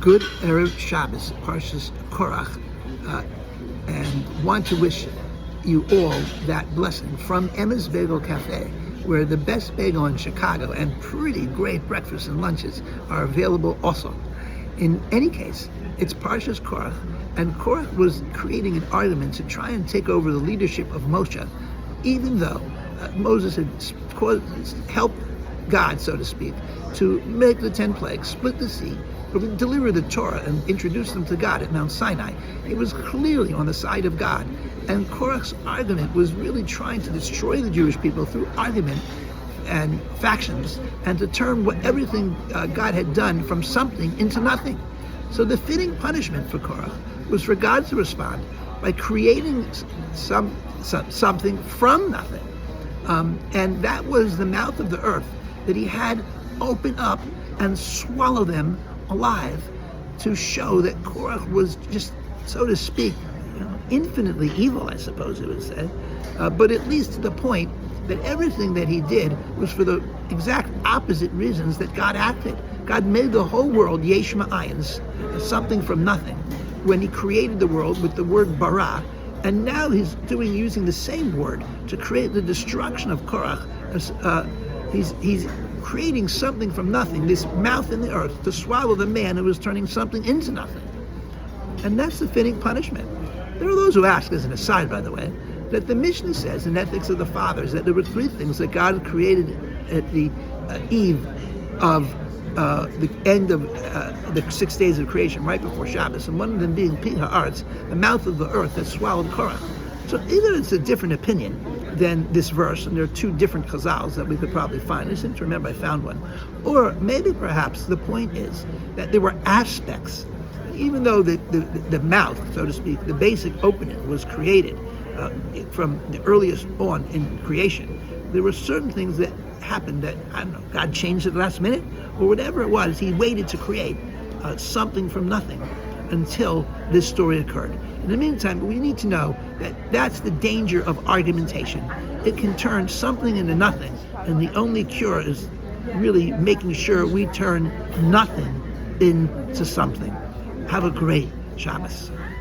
Good Erev Shabbos, Parshas Korach, and want to wish you all that blessing from Emma's Bagel Cafe, where the best bagel in Chicago and pretty great breakfasts and lunches are available also. In any case, it's Parshas Korach, and Korach was creating an argument to try and take over the leadership of Moshe, even though Moses had helped God, so to speak, to make the 10 plagues, split the sea, deliver the Torah, and introduce them to God at Mount Sinai. He was clearly on the side of God. And Korach's argument was really trying to destroy the Jewish people through argument and factions, and to turn everything God had done from something into nothing. So the fitting punishment for Korach was for God to respond by creating something from nothing. And that was the mouth of the earth that he had open up and swallow them alive, to show that Korach was just, so to speak, infinitely evil, I suppose it would say, but at least to the point that everything that he did was for the exact opposite reasons that God acted. God made the whole world yesh ma'ayins, something from nothing, when he created the world with the word bara, and now he's using the same word to create the destruction of Korach. He's creating something from nothing, this mouth in the earth, to swallow the man who was turning something into nothing. And that's the fitting punishment. There are those who ask, as an aside, by the way, that the Mishnah says in Ethics of the Fathers that there were 3 things that God created at the eve of the end of the 6 days of creation, right before Shabbos, and one of them being Pi Ha'aretz, the mouth of the earth that swallowed Korach. So either it's a different opinion than this verse, and there are 2 different chazals that we could probably find. I seem to remember I found one. Or maybe perhaps the point is that there were aspects, even though the mouth, so to speak, the basic opening was created from the earliest on in creation, there were certain things that happened that, I don't know, God changed at the last minute, or whatever it was, he waited to create something from nothing until this story occurred. In the meantime, we need to know that that's the danger of argumentation. It can turn something into nothing, and the only cure is really making sure we turn nothing into something. Have a great Shabbos.